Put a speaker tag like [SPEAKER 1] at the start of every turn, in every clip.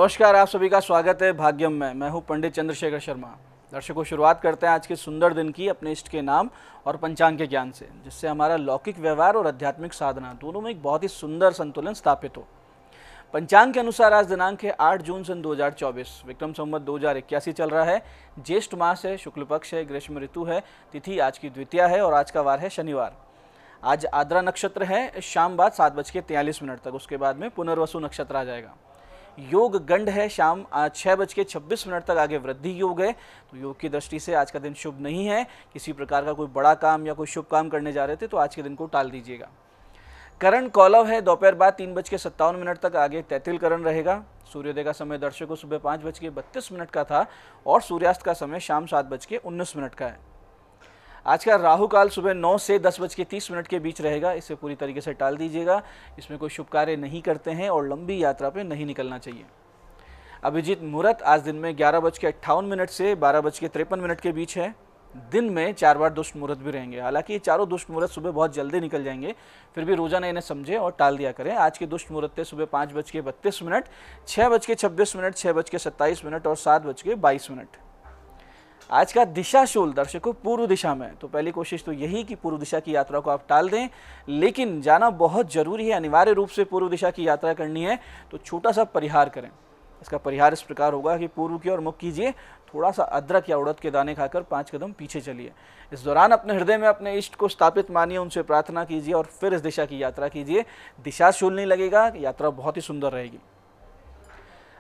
[SPEAKER 1] नमस्कार, आप सभी का स्वागत है भाग्यम में। मैं हूं पंडित चंद्रशेखर शर्मा। दर्शकों, शुरुआत करते हैं आज के सुंदर दिन की अपने इष्ट के नाम और पंचांग के ज्ञान से, जिससे हमारा लौकिक व्यवहार और आध्यात्मिक साधना दोनों में एक बहुत ही सुंदर संतुलन स्थापित हो। पंचांग के अनुसार आज दिनांक है 8 जून सन 2024, विक्रम संवत 2081 चल रहा है। ज्येष्ठ मास है, शुक्ल पक्ष है, ग्रीष्म ऋतु है, तिथि आज की द्वितीया है और आज का वार है शनिवार। आज आद्रा नक्षत्र है शाम बाद 7:43 तक, उसके बाद में पुनर्वसु नक्षत्र आ जाएगा। योग गंड है शाम 6:26 तक, आगे वृद्धि योग है। तो योग की दृष्टि से आज का दिन शुभ नहीं है। किसी प्रकार का कोई बड़ा काम या कोई शुभ काम करने जा रहे थे तो आज के दिन को टाल दीजिएगा। करण कौलव है दोपहर बाद 3:57 तक, आगे तैतिल करण रहेगा। सूर्योदय का समय दर्शकों सुबह 5:32 का था और सूर्यास्त का समय शाम 7:19 का है। आज का राहु काल सुबह 9 से 10:30 के बीच रहेगा। इसे पूरी तरीके से टाल दीजिएगा। इसमें कोई शुभ कार्य नहीं करते हैं और लंबी यात्रा पे नहीं निकलना चाहिए। अभिजीत मुहूर्त आज दिन में 11:58 से 12:53 के बीच है। दिन में 4 बार दुष्ट मुहूर्त भी रहेंगे। हालांकि ये चारों दुष्ट मुहूर्त सुबह बहुत जल्दी निकल जाएंगे, फिर भी रोजाना इन्हें समझें और टाल दिया करें। आज के दुष्ट मुहूर्त है सुबह 5:32, 6:26, 6:27 और 7:22। आज का दिशाशूल दर्शकों पूर्व दिशा में। तो पहली कोशिश तो यही कि पूर्व दिशा की यात्रा को आप टाल दें, लेकिन जाना बहुत जरूरी है, अनिवार्य रूप से पूर्व दिशा की यात्रा करनी है तो छोटा सा परिहार करें। इसका परिहार इस प्रकार होगा कि पूर्व की ओर मुख कीजिए, थोड़ा सा अदरक या उड़द के दाने खाकर 5 कदम पीछे चलिए। इस दौरान अपने हृदय में अपने इष्ट को स्थापित मानिए, उनसे प्रार्थना कीजिए और फिर इस दिशा की यात्रा कीजिए। दिशाशूल नहीं लगेगा, यात्रा बहुत ही सुंदर रहेगी।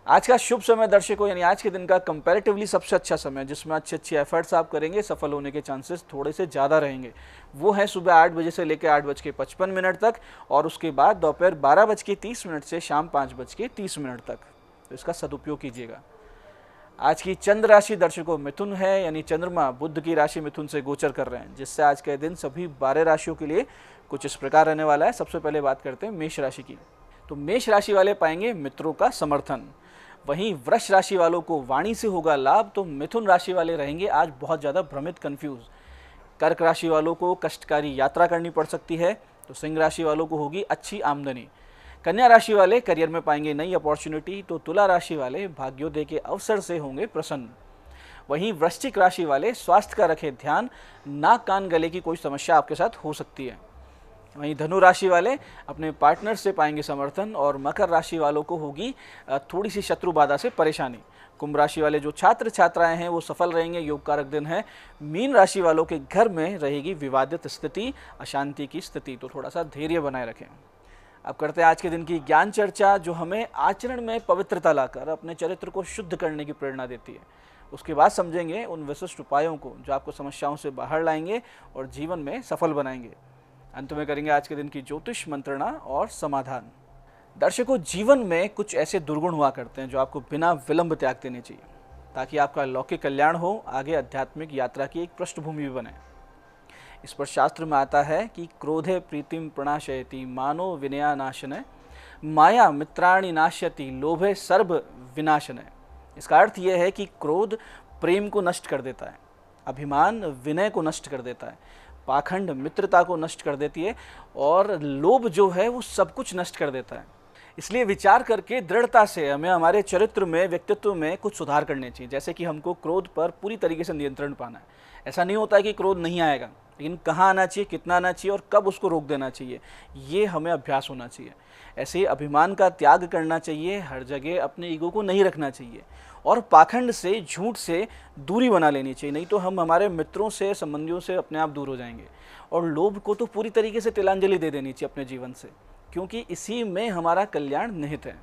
[SPEAKER 1] आज का शुभ समय दर्शकों, यानी आज के दिन का कंपैरेटिवली सबसे अच्छा समय, जिसमें अच्छे एफर्ट्स आप करेंगे, सफल होने के चांसेस थोड़े से ज़्यादा रहेंगे, वो है सुबह 8 बजे से लेकर 8:55 तक और उसके बाद दोपहर 12:30 से शाम 5:30 तक। तो इसका सदुपयोग कीजिएगा। आज की चंद्र राशि दर्शकों मिथुन है, यानी चंद्रमा बुध की राशि मिथुन से गोचर कर रहे हैं, जिससे आज के दिन सभी 12 राशियों के लिए कुछ इस प्रकार रहने वाला है। सबसे पहले बात करते हैं मेष राशि की। तो मेष राशि वाले पाएंगे मित्रों का समर्थन। वहीं वृष राशि वालों को वाणी से होगा लाभ। तो मिथुन राशि वाले रहेंगे आज बहुत ज़्यादा भ्रमित, कंफ्यूज। कर्क राशि वालों को कष्टकारी यात्रा करनी पड़ सकती है। तो सिंह राशि वालों को होगी अच्छी आमदनी। कन्या राशि वाले करियर में पाएंगे नई अपॉर्चुनिटी। तो तुला राशि वाले भाग्योदय के अवसर से होंगे प्रसन्न। वहीं वृश्चिक राशि वाले स्वास्थ्य का रखें ध्यान, नाक कान गले की कोई समस्या आपके साथ हो सकती है। वहीं धनु राशि वाले अपने पार्टनर से पाएंगे समर्थन और मकर राशि वालों को होगी थोड़ी सी शत्रु बाधा से परेशानी। कुंभ राशि वाले जो छात्र छात्राएं हैं वो सफल रहेंगे, योग कारक दिन है। मीन राशि वालों के घर में रहेगी विवादित स्थिति, अशांति की स्थिति, तो थोड़ा सा धैर्य बनाए रखें। अब करते हैं आज के दिन की ज्ञान चर्चा, जो हमें आचरण में पवित्रता लाकर अपने चरित्र को शुद्ध करने की प्रेरणा देती है। उसके बाद समझेंगे उन विशिष्ट उपायों को जो आपको समस्याओं से बाहर लाएंगे और जीवन में सफल बनाएंगे। अंत में करेंगे आज के दिन की ज्योतिष मंत्रणा और समाधान। दर्शकों, जीवन में कुछ ऐसे दुर्गुण हुआ करते हैं जो आपको बिना विलंब त्याग देने चाहिए, ताकि आपका लौकिक कल्याण हो, आगे आध्यात्मिक यात्रा की एक पृष्ठभूमि भी बने। इस पर शास्त्र में आता है कि क्रोधे प्रीतिम प्रणाशयति मानो विनया नाशनय, माया मित्राणि नाश्यति लोभे सर्व विनाशनय। इसका अर्थ यह है कि क्रोध प्रेम को नष्ट कर देता है, अभिमान विनय को नष्ट कर देता है, पाखंड मित्रता को नष्ट कर देती है और लोभ जो है वो सब कुछ नष्ट कर देता है। इसलिए विचार करके दृढ़ता से हमें हमारे चरित्र में, व्यक्तित्व में कुछ सुधार करने चाहिए। जैसे कि हमको क्रोध पर पूरी तरीके से नियंत्रण पाना है। ऐसा नहीं होता है कि क्रोध नहीं आएगा, लेकिन कहाँ आना चाहिए, कितना आना चाहिए और कब उसको रोक देना चाहिए, ये हमें अभ्यास होना चाहिए। ऐसे ही अभिमान का त्याग करना चाहिए, हर जगह अपने ईगो को नहीं रखना चाहिए और पाखंड से, झूठ से दूरी बना लेनी चाहिए, नहीं तो हम हमारे मित्रों से, संबंधियों से अपने आप दूर हो जाएंगे। और लोभ को तो पूरी तरीके से तिलांजलि दे देनी चाहिए अपने जीवन से, क्योंकि इसी में हमारा कल्याण निहित है।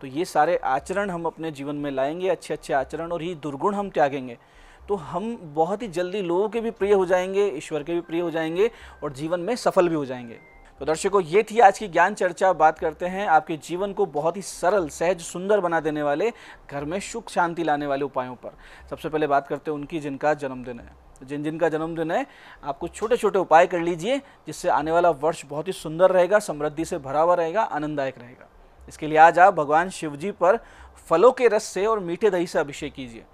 [SPEAKER 1] तो ये सारे आचरण हम अपने जीवन में लाएंगे, अच्छे अच्छे आचरण, और ये दुर्गुण हम त्यागेंगे तो हम बहुत ही जल्दी लोगों के भी प्रिय हो जाएंगे, ईश्वर के भी प्रिय हो जाएंगे और जीवन में सफल भी हो जाएंगे। तो दर्शकों, ये थी आज की ज्ञान चर्चा। बात करते हैं आपके जीवन को बहुत ही सरल, सहज, सुंदर बना देने वाले, घर में सुख शांति लाने वाले उपायों पर। सबसे पहले बात करते हैं उनकी जिनका जन्मदिन है। जिनका जन्मदिन है, आप कुछ छोटे छोटे उपाय कर लीजिए, जिससे आने वाला वर्ष बहुत ही सुंदर रहेगा, समृद्धि से भरा हुआ रहेगा, आनंददायक रहेगा। इसके लिए आज आप भगवान शिव जी पर फलों के रस से और मीठे दही से अभिषेक कीजिए।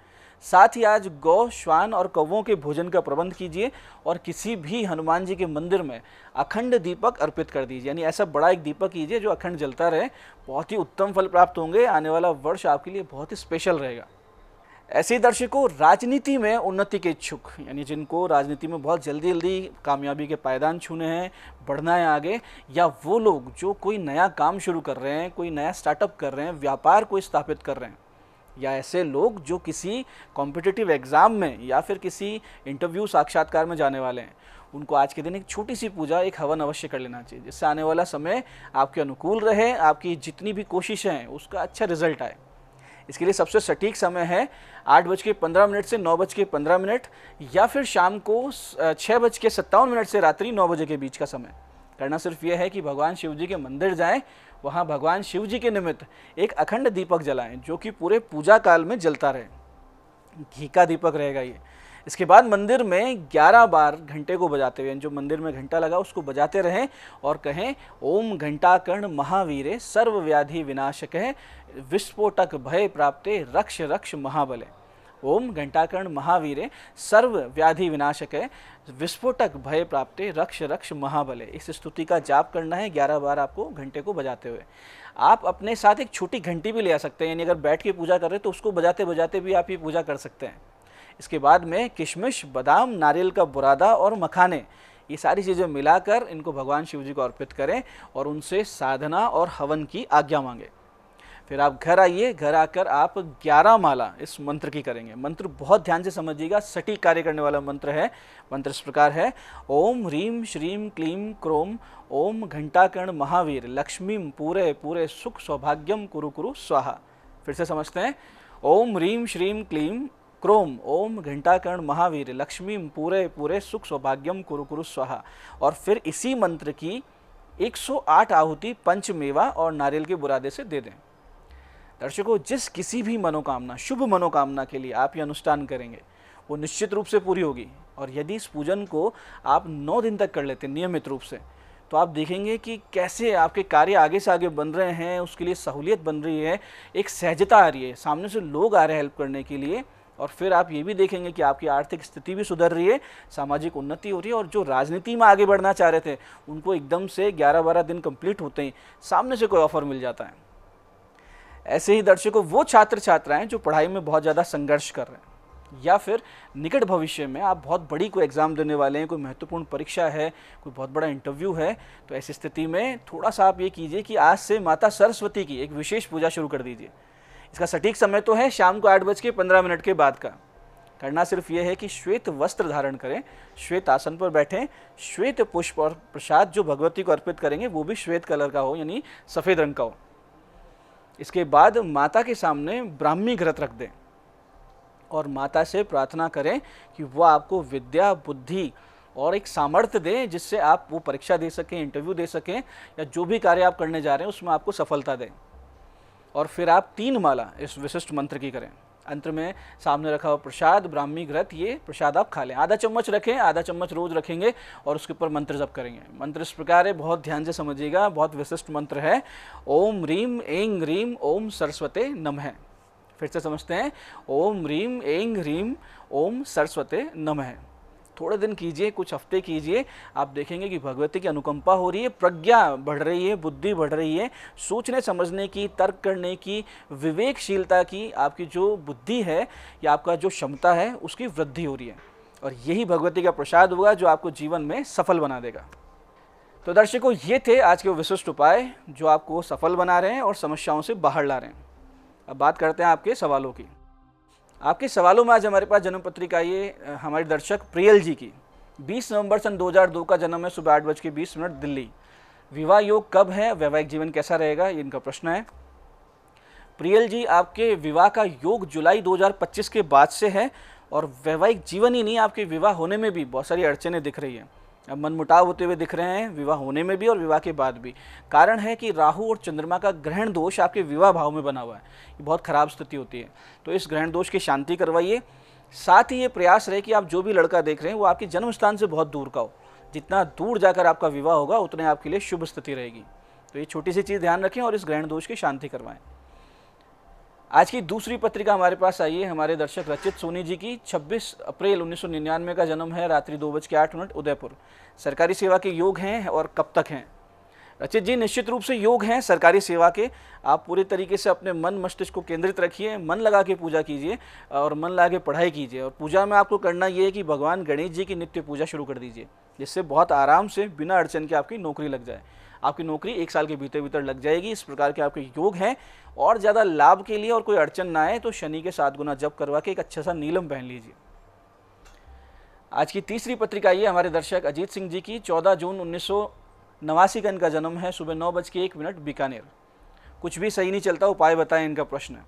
[SPEAKER 1] साथ ही आज गौ, श्वान और कौवों के भोजन का प्रबंध कीजिए और किसी भी हनुमान जी के मंदिर में अखंड दीपक अर्पित कर दीजिए, यानी ऐसा बड़ा एक दीपक कीजिए जो अखंड जलता रहे। बहुत ही उत्तम फल प्राप्त होंगे। आने वाला वर्ष आपके लिए बहुत ही स्पेशल रहेगा। ऐसे ही दर्शकों, राजनीति में उन्नति के इच्छुक, यानी जिनको राजनीति में बहुत जल्दी जल्दी कामयाबी के पायदान छूने हैं, बढ़ना है आगे, या वो लोग जो कोई नया काम शुरू कर रहे हैं, कोई नया स्टार्टअप कर रहे हैं, व्यापार को स्थापित कर रहे हैं, या ऐसे लोग जो किसी कॉम्पिटिटिव एग्ज़ाम में या फिर किसी इंटरव्यू साक्षात्कार में जाने वाले हैं, उनको आज के दिन एक छोटी सी पूजा, एक हवन अवश्य कर लेना चाहिए, जिससे आने वाला समय आपके अनुकूल रहे, आपकी जितनी भी कोशिशें हैं उसका अच्छा रिजल्ट आए। इसके लिए सबसे सटीक समय है 8:15 से 9:15, या फिर शाम को 6:57 से रात्रि 9 बजे के बीच का समय। करना सिर्फ यह है कि भगवान शिव जी के मंदिर जाएं, वहाँ भगवान शिव जी के निमित्त एक अखंड दीपक जलाएं जो कि पूरे पूजा काल में जलता रहे। घी का दीपक रहेगा ये। इसके बाद मंदिर में 11 बार घंटे को बजाते हुए, जो मंदिर में घंटा लगा उसको बजाते रहें और कहें, ओम घंटाकर्ण महावीरे सर्व व्याधि विनाशक विस्फोटक भय प्राप्ते रक्ष रक्ष महाबले। ओम घंटाकर्ण महावीरे सर्व व्याधि विनाशक विस्फोटक भय प्राप्ते रक्ष रक्ष महाबले। इस स्तुति का जाप करना है 11 बार आपको घंटे को बजाते हुए। आप अपने साथ एक छोटी घंटी भी ले आ सकते हैं, यानी अगर बैठ के पूजा कर रहे हैं तो उसको बजाते बजाते भी आप ये पूजा कर सकते हैं। इसके बाद में किशमिश, बादाम, नारियल का बुरादा और मखाने, ये सारी चीज़ें मिलाकर इनको भगवान शिव जी को अर्पित करें और उनसे साधना और हवन की आज्ञा मांगे। फिर आप घर आइए। घर आकर आप 11 माला इस मंत्र की करेंगे। मंत्र बहुत ध्यान से समझिएगा, सटीक कार्य करने वाला मंत्र है। मंत्र इस प्रकार है, ओम ह्रीम श्रीम क्लीम क्रोम ओम घंटाकर्ण महावीर लक्ष्मीम पूरे पूरे सुख सौभाग्यम कुरु कुरु स्वाहा। फिर से समझते हैं, ओम ह्रीम श्रीम क्लीम क्रोम ओम घंटाकर्ण महावीर लक्ष्मीम पूरे पूरे सुख सौभाग्यम कुरु कुरु स्वाहा। और फिर इसी मंत्र की 108 आहुति पंचमेवा और नारियल के बुरादे से दे दें। दर्शकों, जिस किसी भी मनोकामना, शुभ मनोकामना के लिए आप ये अनुष्ठान करेंगे वो निश्चित रूप से पूरी होगी। और यदि इस पूजन को आप 9 दिन तक कर लेते हैं नियमित रूप से, तो आप देखेंगे कि कैसे आपके कार्य आगे से आगे बन रहे हैं, उसके लिए सहूलियत बन रही है, एक सहजता आ रही है, सामने से लोग आ रहे हैं हेल्प करने के लिए। और फिर आप ये भी देखेंगे कि आपकी आर्थिक स्थिति भी सुधर रही है, सामाजिक उन्नति हो रही है, और जो राजनीति में आगे बढ़ना चाह रहे थे उनको एकदम से 11-12 दिन कंप्लीट होते ही सामने से कोई ऑफर मिल जाता है। ऐसे ही दर्शकों, वो छात्र छात्राएं जो पढ़ाई में बहुत ज़्यादा संघर्ष कर रहे हैं, या फिर निकट भविष्य में आप बहुत बड़ी कोई एग्ज़ाम देने वाले हैं, कोई महत्वपूर्ण परीक्षा है, कोई बहुत बड़ा इंटरव्यू है, तो ऐसी स्थिति में थोड़ा सा आप ये कीजिए कि आज से माता सरस्वती की एक विशेष पूजा शुरू कर दीजिए। इसका सटीक समय तो है शाम को 8:15 के बाद का। करना सिर्फ ये है कि श्वेत वस्त्र धारण करें, श्वेत आसन पर बैठें, श्वेत पुष्प और प्रसाद जो भगवती को अर्पित करेंगे वो भी श्वेत कलर का हो, यानी सफ़ेद रंग का हो। इसके बाद माता के सामने ब्राह्मी घृत रख दें और माता से प्रार्थना करें कि वो आपको विद्या, बुद्धि और एक सामर्थ्य दें जिससे आप वो परीक्षा दे सकें, इंटरव्यू दे सकें, या जो भी कार्य आप करने जा रहे हैं उसमें आपको सफलता दें। और फिर आप 3 माला इस विशिष्ट मंत्र की करें। अंत में सामने रखा हुआ प्रसाद, ब्राह्मी घृत, ये प्रसाद आप खा लें। आधा चम्मच रखें, आधा चम्मच रोज रखेंगे और उसके ऊपर मंत्र जप करेंगे। मंत्र इस प्रकार है, बहुत ध्यान से समझिएगा, बहुत विशिष्ट मंत्र है। ओम ह्रीम ऐं ह्रीम ओम सरस्वते नमः। फिर से समझते हैं, ओम ह्रीम ऐं ह्रीम ओम सरस्वते नमः। थोड़े दिन कीजिए, कुछ हफ्ते कीजिए, आप देखेंगे कि भगवती की अनुकंपा हो रही है, प्रज्ञा बढ़ रही है, बुद्धि बढ़ रही है, सोचने समझने की, तर्क करने की, विवेकशीलता की आपकी जो बुद्धि है या आपका जो क्षमता है उसकी वृद्धि हो रही है। और यही भगवती का प्रसाद होगा जो आपको जीवन में सफल बना देगा। तो दर्शकों, ये थे आज के वो विशिष्ट उपाय जो आपको सफल बना रहे हैं और समस्याओं से बाहर ला रहे हैं। अब बात करते हैं आपके सवालों की। आपके सवालों में आज हमारे पास जन्म पत्रिका ये हमारे दर्शक प्रियल जी की 20 नवंबर सन 2002 का जन्म है, सुबह 8:20 दिल्ली। विवाह योग कब है, वैवाहिक जीवन कैसा रहेगा, ये इनका प्रश्न है। प्रियल जी, आपके विवाह का योग जुलाई 2025 के बाद से है और वैवाहिक जीवन ही नहीं, आपके विवाह होने में भी बहुत सारी अड़चनें दिख रही हैं। अब मनमुटाव होते हुए दिख रहे हैं विवाह होने में भी और विवाह के बाद भी। कारण है कि राहु और चंद्रमा का ग्रहण दोष आपके विवाह भाव में बना हुआ है, ये बहुत खराब स्थिति होती है। तो इस ग्रहण दोष की शांति करवाइए। साथ ही ये प्रयास रहे कि आप जो भी लड़का देख रहे हैं वो आपके जन्म स्थान से बहुत दूर का हो। जितना दूर जाकर आपका विवाह होगा उतने आपके लिए शुभ स्थिति रहेगी। तो ये छोटी सी चीज़ ध्यान रखें और इस ग्रहण दोष की शांति करवाएं। आज की दूसरी पत्रिका हमारे पास आई है हमारे दर्शक रचित सोनी जी की। 26 अप्रैल 1999 का जन्म है, रात्रि 2:08, उदयपुर। सरकारी सेवा के योग हैं और कब तक हैं? रचित जी निश्चित रूप से योग हैं सरकारी सेवा के। आप पूरे तरीके से अपने मन मस्तिष्क को केंद्रित रखिए, मन लगा के पूजा कीजिए और मन लगा के पढ़ाई कीजिए। और पूजा में आपको करना ये है कि भगवान गणेश जी की नित्य पूजा शुरू कर दीजिए, जिससे बहुत आराम से बिना अड़चन के आपकी नौकरी लग जाए। आपकी नौकरी 1 साल के भीतर भीतर लग जाएगी। इस प्रकार के आपके योग हैं। और ज़्यादा लाभ के लिए और कोई अड़चन ना आए तो शनि के 7 गुना जप करवा के एक अच्छा सा नीलम पहन लीजिए। आज की तीसरी पत्रिका ये हमारे दर्शक अजीत सिंह जी की। 14 जून 1989 का इनका जन्म है, सुबह 9:01 बीकानेर। कुछ भी सही नहीं चलता, उपाय बताएं, इनका प्रश्न है।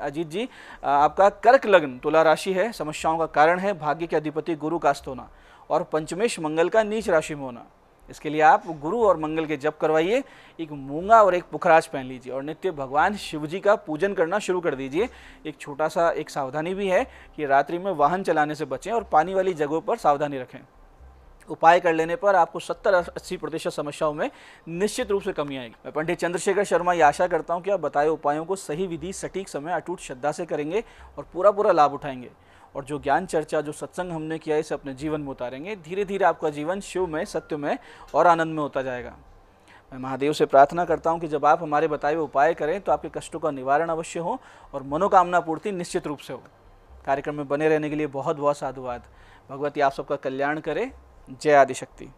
[SPEAKER 1] अजीत जी आपका कर्क लग्न, तुला राशि है। समस्याओं का कारण है भाग्य के अधिपति गुरु का अस्त होना और पंचमेश मंगल का नीच राशि में होना। इसके लिए आप गुरु और मंगल के जप करवाइए, एक मूंगा और एक पुखराज पहन लीजिए और नित्य भगवान शिव जी का पूजन करना शुरू कर दीजिए। एक सावधानी भी है कि रात्रि में वाहन चलाने से बचें और पानी वाली जगहों पर सावधानी रखें। उपाय कर लेने पर आपको 70-80% समस्याओं में निश्चित रूप से कमी आएगी। मैं पंडित चंद्रशेखर शर्मा ये आशा करता हूँ कि आप बताए उपायों को सही विधि, सटीक समय, अटूट श्रद्धा से करेंगे और पूरा लाभ उठाएंगे। और जो ज्ञान चर्चा, जो सत्संग हमने किया, इसे अपने जीवन में उतारेंगे। धीरे धीरे आपका जीवन शिवमय, सत्यमय और आनंद में होता जाएगा। मैं महादेव से प्रार्थना करता हूँ कि जब आप हमारे बताए हुए उपाय करें तो आपके कष्टों का निवारण अवश्य हो और मनोकामना पूर्ति निश्चित रूप से हो। कार्यक्रम में बने रहने के लिए बहुत बहुत साधुवाद। भगवती आप सबका कल्याण करे। जय आदिशक्ति।